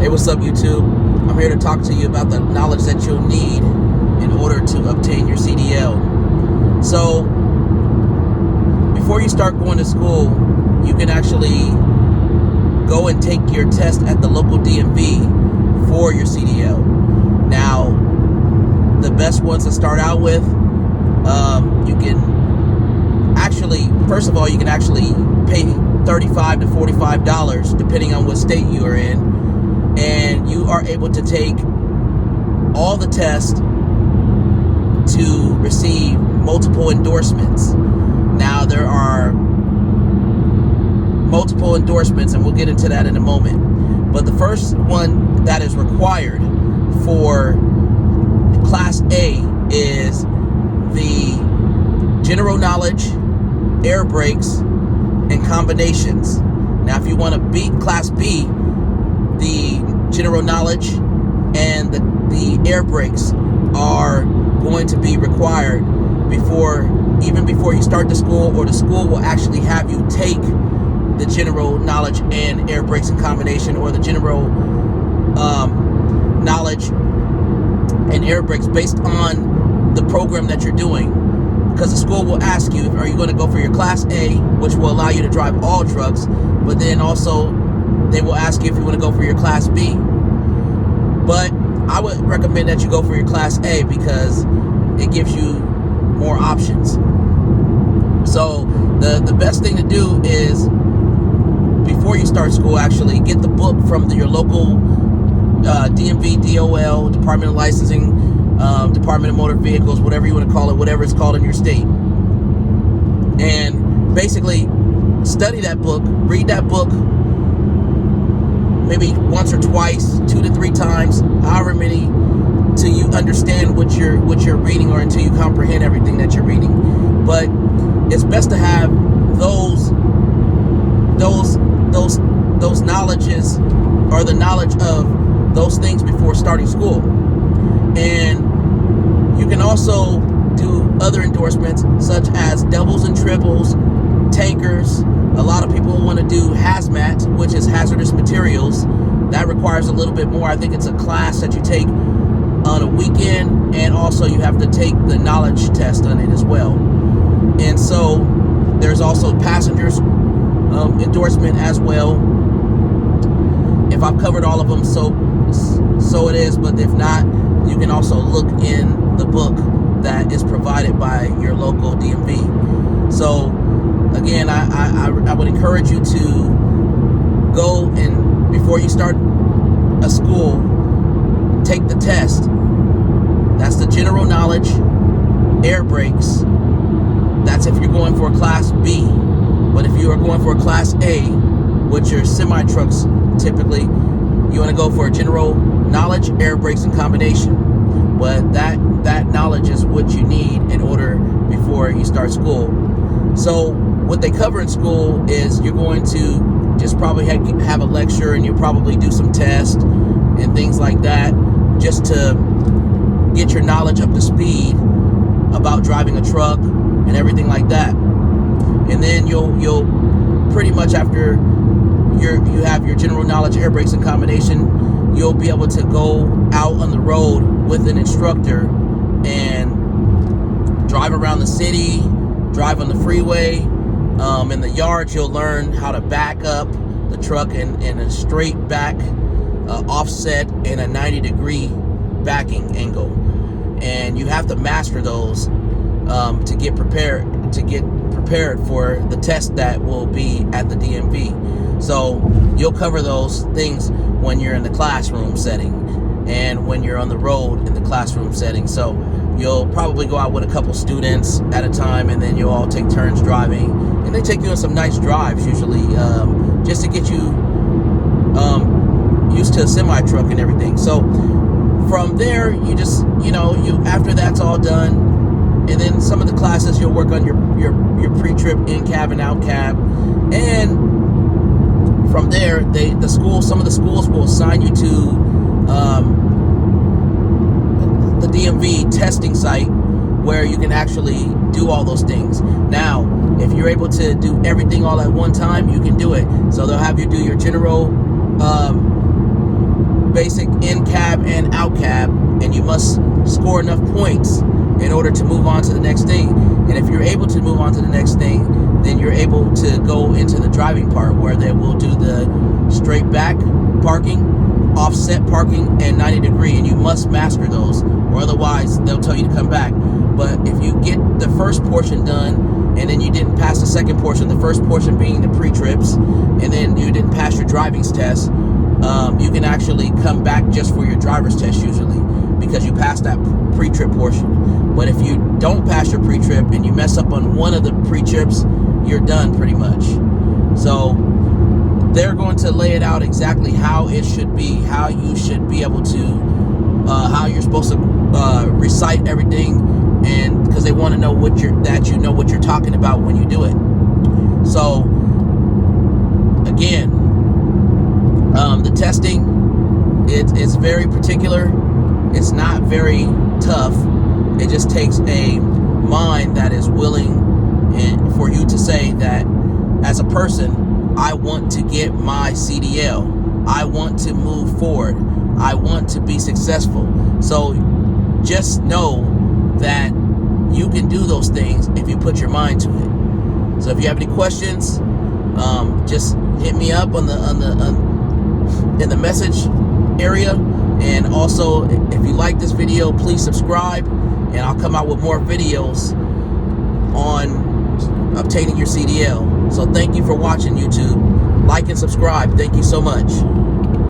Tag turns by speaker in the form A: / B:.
A: Hey, what's up, YouTube? I'm here to talk to you about the knowledge that you'll need in order to obtain your CDL. So, before you start going to school, you can actually go and take your test at the local DMV for your CDL. Now, the best ones to start out with, you can actually, first of all, you can actually pay $35 to $45 depending on what state you are in, and you are able to take all the tests to receive multiple endorsements. Now, there are multiple endorsements, and we'll get into that in a moment. But the first one that is required for Class A is the general knowledge, air brakes, and combinations. Now, if you want to beat Class B, the general knowledge and the air brakes are going to be required even before you start the school, or the school will actually have you take the general knowledge and air brakes and combination, or the general knowledge and air brakes based on the program that you're doing. Because the school will ask you, are you going to go for your Class A, which will allow you to drive all trucks, but then also they will ask you if you want to go for your Class B. But I would recommend that you go for your Class A because it gives you more options. So the best thing to do is, before you start school, actually get the book from your local DMV, DOL, Department of Licensing, Department of Motor Vehicles, whatever you want to call it, whatever it's called in your state. And basically study that book, read that book maybe once or twice, 2 to 3 times, however many, till you understand what you're reading, or until you comprehend everything that you're reading. But it's best to have those knowledges, or the knowledge of those things, before starting school. And you can also do other endorsements such as doubles and triples, tankers. A lot of people want to do hazmat, which is hazardous materials. That requires a little bit more. I think it's a class that you take on a weekend, and also you have to take the knowledge test on it as well. And so there's also passengers endorsement as well. If I've covered all of them, so it is. But if not, you can also look in the book that is provided by your local DMV. So again, I would encourage you to go, and before you start a school, take the test. That's the general knowledge, air brakes. That's if you're going for a Class B. But if you are going for a Class A, which are semi-trucks typically, you want to go for a general knowledge, air brakes, and combination. But that knowledge is what you need in order before you start school. So what they cover in school is, you're going to just probably have a lecture, and you'll probably do some tests and things like that, just to get your knowledge up to speed about driving a truck and everything like that. And then you'll pretty much, after you have your general knowledge, air brakes, and combination, you'll be able to go out on the road with an instructor and drive around the city, drive on the freeway. In the yards, you'll learn how to back up the truck in a straight back, offset, and a 90-degree backing angle. And you have to master those to get prepared for the test that will be at the DMV. So you'll cover those things when you're in the classroom setting, and when you're on the road in the classroom setting. So you'll probably go out with a couple students at a time, and then you'll all take turns driving. And they take you on some nice drives usually, just to get you used to a semi-truck and everything. So from there, you just, after that's all done, and then some of the classes, you'll work on your pre-trip in-cab and out-cab. And from there, some of the schools will assign you to the DMV testing site, where you can actually do all those things. Now, if you're able to do everything all at one time, you can do it. So they'll have you do your general basic in-cab and out-cab, and you must score enough points in order to move on to the next thing. And if you're able to move on to the next thing, then you're able to go into the driving part, where they will do the straight back parking, offset parking, and 90 degree, and you must master those, or otherwise they'll tell you to come back. But if you get the first portion done and then you didn't pass the second portion, the first portion being the pre-trips, and then you didn't pass your driving's test, you can actually come back just for your driver's test usually, because you passed that pre-trip portion. But if you don't pass your pre-trip and you mess up on one of the pre-trips, you're done pretty much. So they're going to lay it out exactly how it should be, how you should be able to, how you're supposed to recite everything, and because they want to know that you know what you're talking about when you do it. So again, the testing, it's very particular. It's not very tough. It just takes a mind that is willing for you to say that, as a person, I want to get my CDL. I want to move forward. I want to be successful. So just know that you can do those things if you put your mind to it. So if you have any questions, just hit me up in the message area. And also, if you like this video, please subscribe, and I'll come out with more videos on obtaining your CDL. So thank you for watching, YouTube. Like and subscribe. Thank you so much.